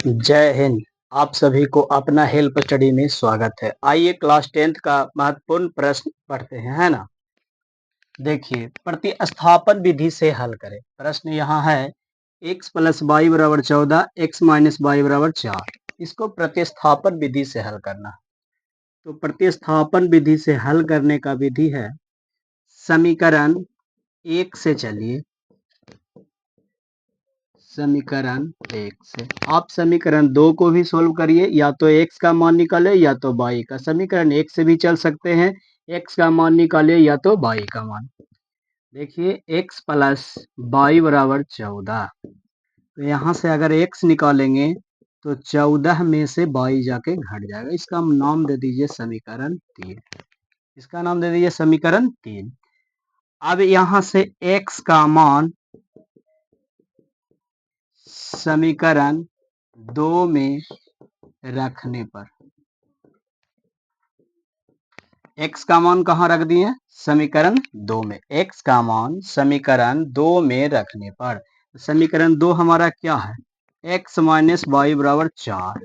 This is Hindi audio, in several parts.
जय हिंद। आप सभी को अपना हेल्प स्टडी में स्वागत है। आइए क्लास 10th का महत्वपूर्ण प्रश्न पढ़ते हैं, है ना। देखिए, प्रतिस्थापन विधि से हल करें। प्रश्न यहाँ है x प्लस वाई बराबर 14, x माइनस वाई बराबर 4। इसको प्रतिस्थापन विधि से हल करना है। तो प्रतिस्थापन विधि से हल करने का विधि है समीकरण 1 से चलिए। समीकरण 1 से आप समीकरण 2 को भी सोल्व करिए, या तो x का मान निकाले या तो y का। समीकरण 1 से भी चल सकते हैं, x का मान निकाले या तो y का मान। देखिए x प्लस वाई बराबर 14। तो यहाँ से अगर x निकालेंगे तो 14 में से y जाके घट जाएगा। इसका नाम दे दीजिए समीकरण 3। इसका नाम दे दीजिए समीकरण 3। अब यहाँ से x का मान समीकरण 2 में रखने पर x का मान कहाँ रख दिए? समीकरण 2 में। x का मान समीकरण 2 में रखने पर समीकरण 2 हमारा क्या है? x माइनस वाई बराबर 4।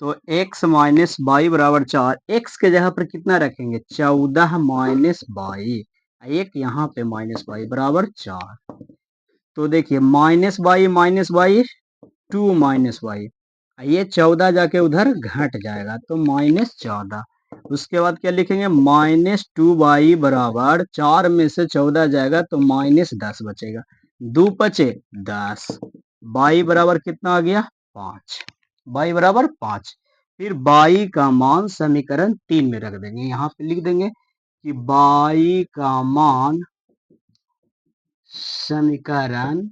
तो x माइनस वाई बराबर 4, x के जगह पर कितना रखेंगे? 14 माइनस वाई, एक यहाँ पे माइनस वाई बराबर 4। तो देखिए माइनस वाई 2 माइनस वाई, ये 14 जाके उधर घट जाएगा तो माइनस 14। उसके बाद क्या लिखेंगे? माइनस 2y बराबर 4 में से 14 जाएगा तो माइनस 10 बचेगा। 2 बचे 10। y बराबर कितना आ गया? 5। y बराबर 5। फिर y का मान समीकरण 3 में रख देंगे। यहाँ पे लिख देंगे कि y का मान समीकरण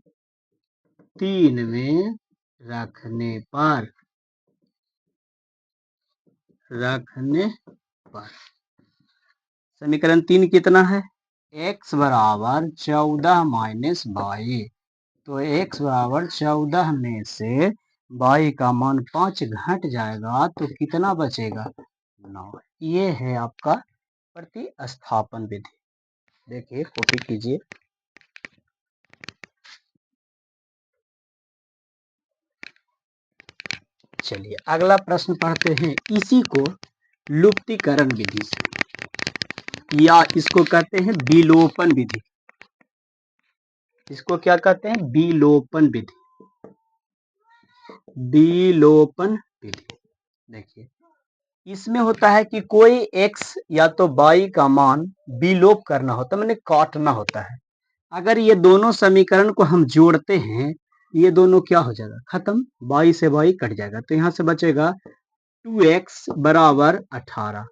3 में रखने पर समीकरण 3 कितना है? x बराबर 14 माइनस वाई। तो x बराबर 14 में से y का मान 5 घट जाएगा तो कितना बचेगा? 9। ये है आपका प्रतिस्थापन विधि। देखिए कॉपी कीजिए। चलिए अगला प्रश्न पढ़ते हैं। इसी को लुप्तीकरण विधि से, या इसको कहते हैं विलोपन विधि। इसको क्या कहते हैं? विलोपन विधि। विलोपन विधि। देखिए इसमें होता है कि कोई x या तो y का मान विलोप करना होता है, मैंने काटना होता है। अगर ये दोनों समीकरण को हम जोड़ते हैं, ये दोनों क्या हो जाएगा? खत्म, y से y कट जाएगा। तो यहाँ से बचेगा 2x बराबर 18,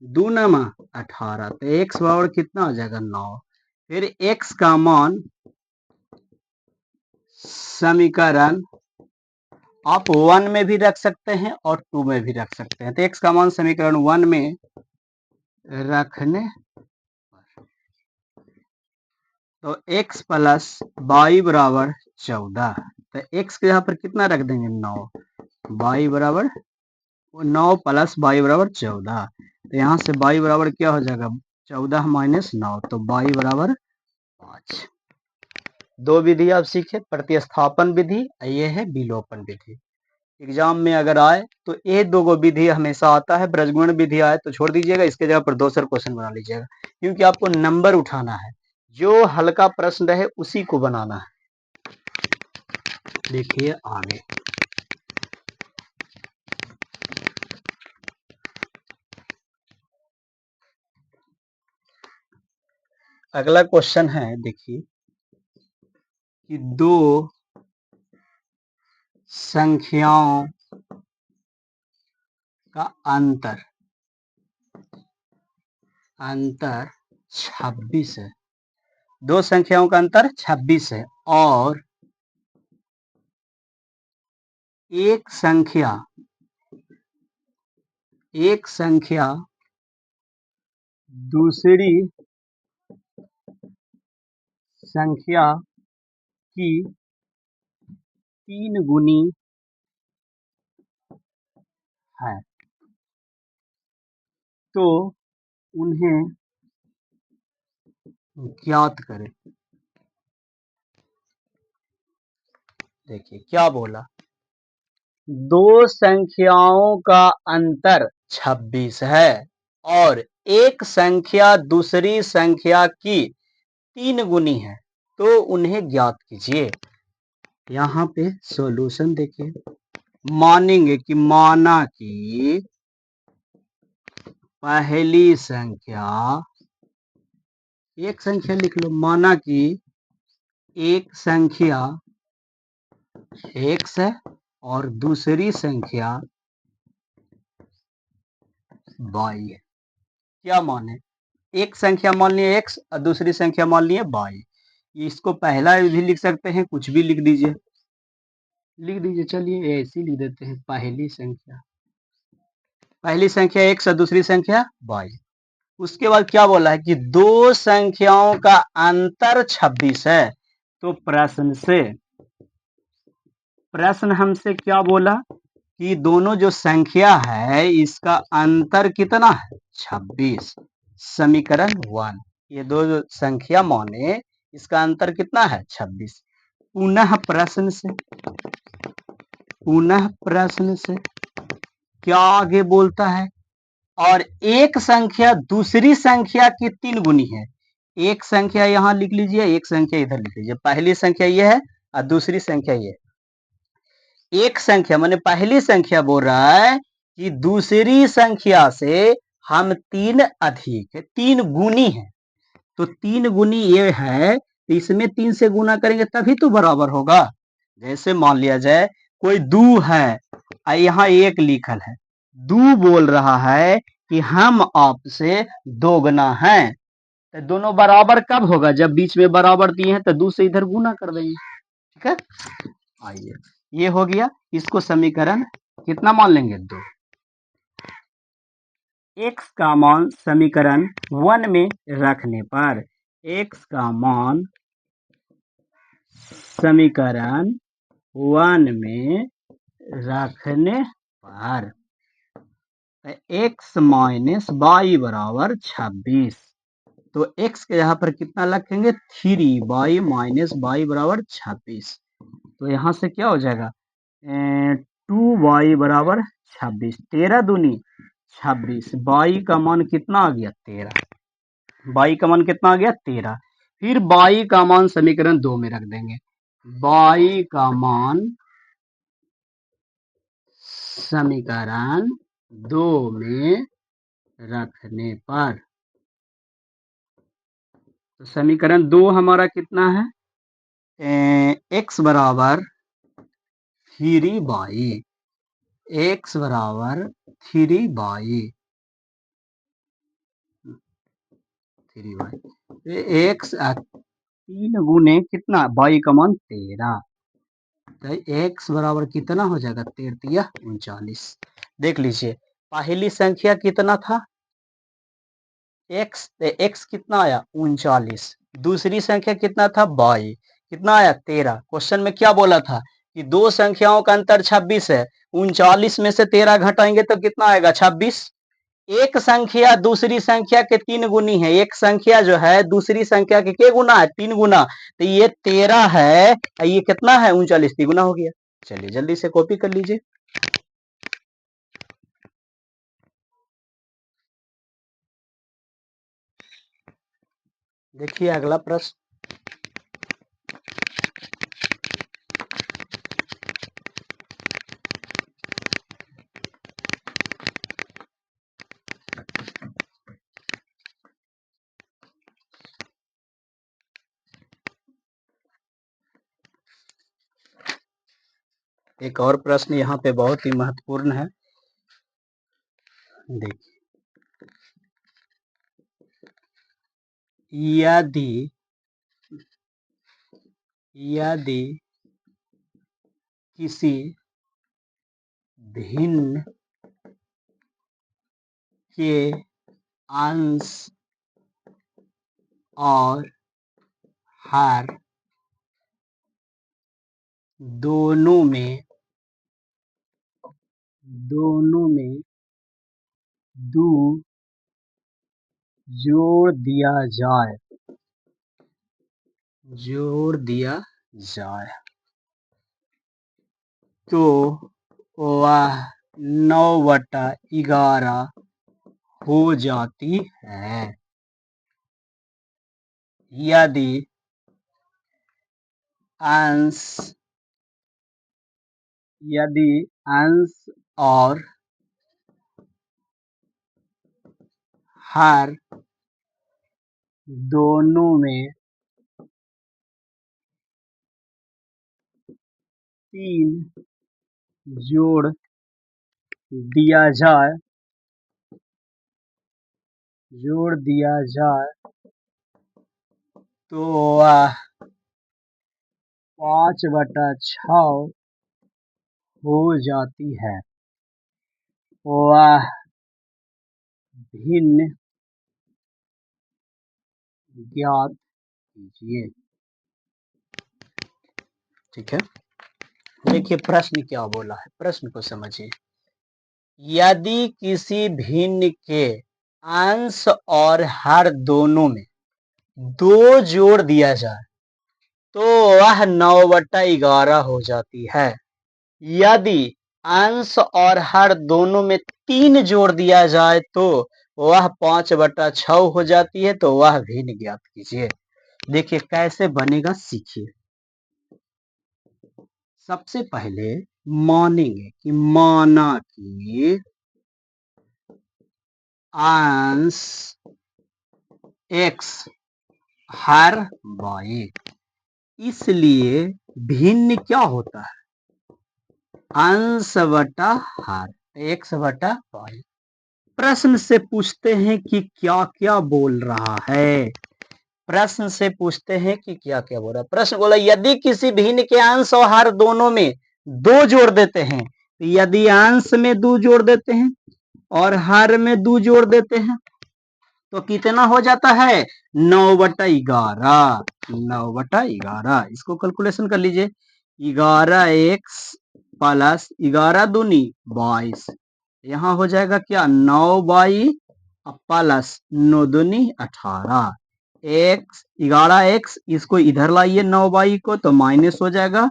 2 नमा 18। तो x बराबर कितना आ जाएगा? 9। फिर x का मान समीकरण आप 1 में भी रख सकते हैं और 2 में भी रख सकते हैं। तो x का मान समीकरण 1 में रखने तो x प्लस वाई बराबर 14। तो x के यहाँ पर कितना रख देंगे? 9। y बराबर 9 प्लस वाई बराबर 14। तो यहाँ से y बराबर क्या हो जाएगा? 14 माइनस 9। तो y बराबर 5। दो विधि आप सीखे, प्रतिस्थापन विधि, ये है विलोपन विधि। एग्जाम में अगर आए तो ये दो विधि हमेशा आता है। ब्रजगुण विधि आए तो छोड़ दीजिएगा, इसके जगह पर दूसरा क्वेश्चन बना लीजिएगा, क्योंकि आपको नंबर उठाना है। जो हल्का प्रश्न रहे उसी को बनाना है। देखिए आगे अगला क्वेश्चन है। देखिए कि दो संख्याओं का अंतर 26 है। दो संख्याओं का अंतर 26 है और एक संख्या दूसरी संख्या की 3 गुनी है, तो उन्हें ज्ञात करें। देखिए क्या बोला दो संख्याओं का अंतर 26 है और एक संख्या दूसरी संख्या की 3 गुनी है, तो उन्हें ज्ञात कीजिए। यहाँ पे सॉल्यूशन देखिए, मानेंगे कि माना कि पहली संख्या, एक संख्या लिख लो, माना कि एक संख्या x है और दूसरी संख्या y है। क्या माने, एक संख्या मान लिए x और दूसरी संख्या मान लिए y। इसको पहला भी लिख सकते हैं, कुछ भी लिख दीजिए, चलिए ऐसे लिख देते हैं, पहली संख्या x और दूसरी संख्या y। उसके बाद क्या बोला है कि दो संख्याओं का अंतर 26 है। तो प्रश्न हमसे क्या बोला कि दोनों जो संख्या है इसका अंतर कितना है, 26। समीकरण 1, ये दो जो संख्या माने इसका अंतर कितना है, 26। पुनः प्रश्न से क्या आगे बोलता है, और एक संख्या दूसरी संख्या की 3 गुनी है। एक संख्या यहाँ लिख लीजिए, एक संख्या इधर लिख लीजिए। पहली संख्या ये है और दूसरी संख्या ये है। एक संख्या माने पहली संख्या बोल रहा है कि दूसरी संख्या से हम 3 अधिक है, 3 गुनी है। तो 3 गुनी ये है, तो इसमें 3 से गुना करेंगे तभी तो बराबर होगा। जैसे मान लिया जाए कोई दू है, यहाँ एक लिखल है, दू बोल रहा है कि हम आपसे दोगुना हैं। तो दोनों बराबर कब होगा, जब बीच में बराबर दिए हैं तो दू से इधर गुना कर देंगे। ठीक है, आइए ये हो गया। इसको समीकरण कितना मान लेंगे, 2। x का मान समीकरण 1 में रखने पर, x का मान समीकरण 1 में रखने पर x माइनस वाई बराबर 26। तो x के यहाँ पर कितना रखेंगे, 3y माइनस वाई बराबर 26। तो यहाँ से क्या हो जाएगा, 2y बराबर 26, 13 दूनी 26। y का मान कितना आ गया, 13। y का मान कितना आ गया, 13। फिर y का मान समीकरण 2 में रख देंगे। y का मान समीकरण 2 में रखने पर, तो समीकरण 2 हमारा कितना है, x बराबर 3y, x बराबर 3y, x 3 गुने कितना, y का मान 13। तो x बराबर कितना हो जाएगा, 13 39। देख लीजिए पहली संख्या कितना था, x, x कितना आया, 39। दूसरी संख्या कितना था, y कितना आया, 13। क्वेश्चन में क्या बोला था कि दो संख्याओं का अंतर 26 है, 39 में से 13 घटाएंगे तो कितना आएगा, 26। एक संख्या दूसरी संख्या के 3 गुनी है, एक संख्या जो है दूसरी संख्या के गुना है, 3 गुना। तो ये 13 है, ये कितना है, 39, 3 गुना हो गया। चलिए जल्दी से कॉपी कर लीजिए। देखिए अगला प्रश्न, एक और प्रश्न यहाँ पे बहुत ही महत्वपूर्ण है। देखिए, यदि किसी भिन्न के अंश और हर दोनों में दो जोड़ दिया जाए तो वह 9/11 हो जाती है यदि अंश और हर दोनों में 3 जोड़ दिया जाए तो वह 5/6 हो जाती है। वह भिन्न ज्ञात कीजिए। ठीक है, देखिए प्रश्न क्या बोला है, प्रश्न को समझिए। यदि किसी भिन्न के अंश और हर दोनों में 2 जोड़ दिया जाए तो वह 9/11 हो जाती है। यदि अंश और हर दोनों में 3 जोड़ दिया जाए तो वह 5/6 हो जाती है। तो वह भिन्न ज्ञात कीजिए। देखिए कैसे बनेगा, सीखिए। सबसे पहले मानेंगे कि माना कि अंश x हर y, इसलिए भिन्न क्या होता है, अंश बटा हर, x/y। प्रश्न से पूछते हैं कि क्या क्या बोल रहा है। प्रश्न से पूछते हैं कि क्या क्या बोल रहा है। प्रश्न बोला यदि किसी भिन्न के अंश और हर दोनों में 2 जोड़ देते हैं, यदि अंश में 2 जोड़ देते हैं और हर में 2 जोड़ देते हैं तो कितना हो जाता है, 9/11। 9/11, इसको कैलकुलेशन कर लीजिए। 11x प्लस 11 दूनी 22, यहाँ हो जाएगा क्या, 9y प्लस 9 दूनी 18। x 11x, इसको इधर लाइए 9y को तो माइनस हो जाएगा,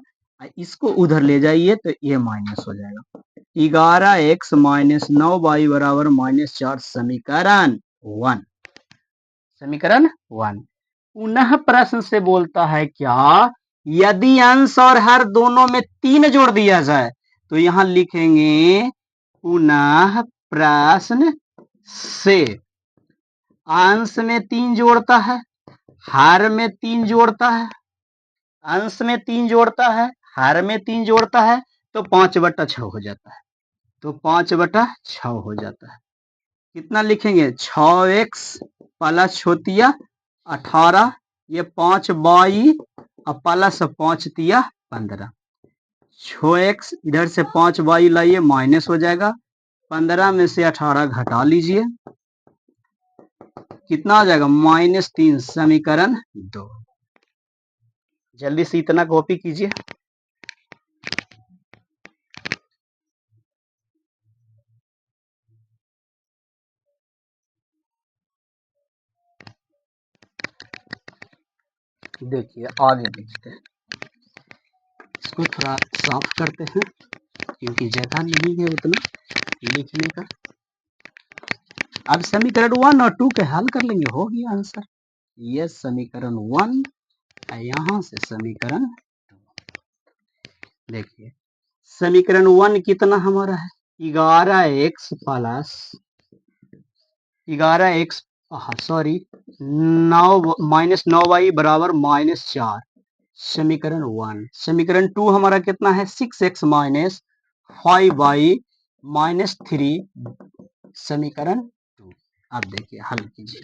इसको उधर ले जाइए तो ये माइनस हो जाएगा। 11x माइनस 9y बराबर -4, समीकरण 1। समीकरण 1। पुनः प्रश्न से बोलता है क्या, यदि अंश और हर दोनों में 3 जोड़ दिया जाए तो यहां लिखेंगे पुनः प्रश्न से अंश में 3 जोड़ता है, हर में 3 जोड़ता है, अंश में 3 जोड़ता है, हर में 3 जोड़ता है तो 5/6 हो जाता है। तो 5/6 हो जाता है। कितना लिखेंगे, 6x प्लस छोतिया 18, ये 5y प्लस 5 तिया 15। 6x इधर से 5y लाइए माइनस हो जाएगा, 15 में से 18 घटा लीजिए, कितना आ जाएगा, -3, समीकरण 2। जल्दी से इतना कॉपी कीजिए। देखिए आगे देखते हैं, इसको थोड़ा साफ करते हैं क्योंकि जगह नहीं है उतना लिखने का। अब समीकरण 1 और 2 के हल कर लेंगे, हो गया आंसर। ये समीकरण 1, यहां से समीकरण 2। देखिए समीकरण 1 कितना हमारा है, 11x प्लस 11x सॉरी 9 बराबर -4, समीकरण 1। समीकरण 2 हमारा कितना है, 6x माइनस 5y -3, समीकरण 2। अब देखिए हल कीजिए।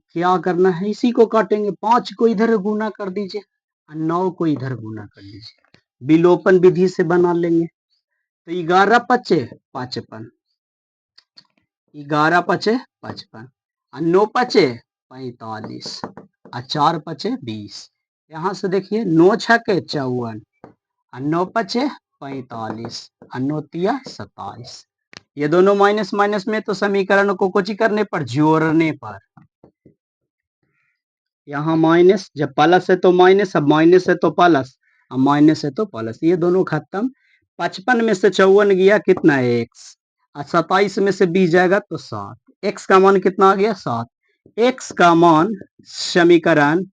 क्या करना है, इसी को काटेंगे, 5 को इधर गुना कर दीजिए और 9 को इधर गुना कर दीजिए, विलोपन विधि से बना लेंगे। तो 11 पचे 55, 11 पचे 55 और 9 पचे 45 और 4 पचे 20। यहाँ से देखिए 9 छके 54 और 9 पचे 45 और 9 तिया 27। ये दोनों माइनस माइनस में, तो समीकरण को कुछ करने पर, जोड़ने पर यहाँ माइनस, जब प्लस है तो माइनस, अब माइनस है तो प्लस, अब माइनस है तो प्लस, ये दोनों खत्म। 55 में से 54 गया कितना है एक्स, और 27 में से 20 जाएगा तो 7। एक्स का मान कितना आ गया 7। एक्स का मान समीकरण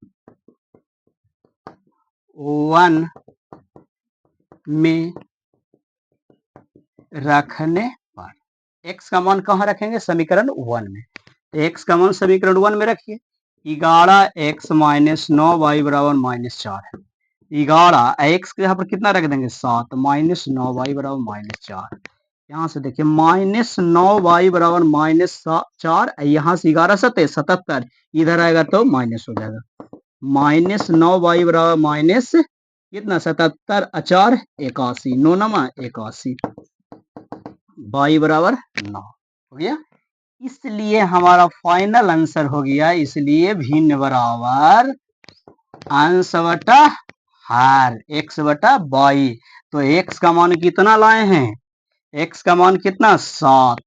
1 में रखने पर, एक्स का मान कहाँ रखेंगे समीकरण 1 में, तो एक्स का मान समीकरण 1 में रखिए। 11x माइनस 9y बराबर -4 है। 11 एक्स के यहाँ पर कितना रख देंगे 7, माइनस 9y बराबर -4। यहाँ से देखिए -9y बराबर -4, यहाँ से 11 7 77, इधर आएगा तो माइनस हो जाएगा। -9y बराबर माइनस कितना 77, 4 81, 9 नमा 81, y बराबर 9 हो गया। इसलिए हमारा फाइनल आंसर हो गया, इसलिए भिन्न बराबर अंश बटा हर x बटा y। तो x का मान कितना लाए हैं, x का मान कितना 7,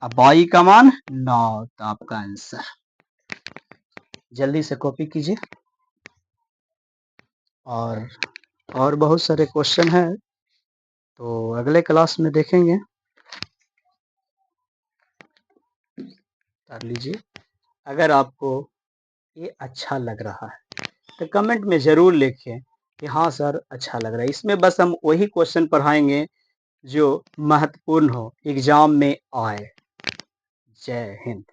अब y का मान 9, तो आपका आंसर। जल्दी से कॉपी कीजिए, और बहुत सारे क्वेश्चन हैं तो अगले क्लास में देखेंगे, कर लीजिए। अगर आपको ये अच्छा लग रहा है तो कमेंट में ज़रूर लिखें कि हाँ सर अच्छा लग रहा है। इसमें बस हम वही क्वेश्चन पढ़ाएंगे जो महत्वपूर्ण हो, एग्जाम में आए। जय हिंद।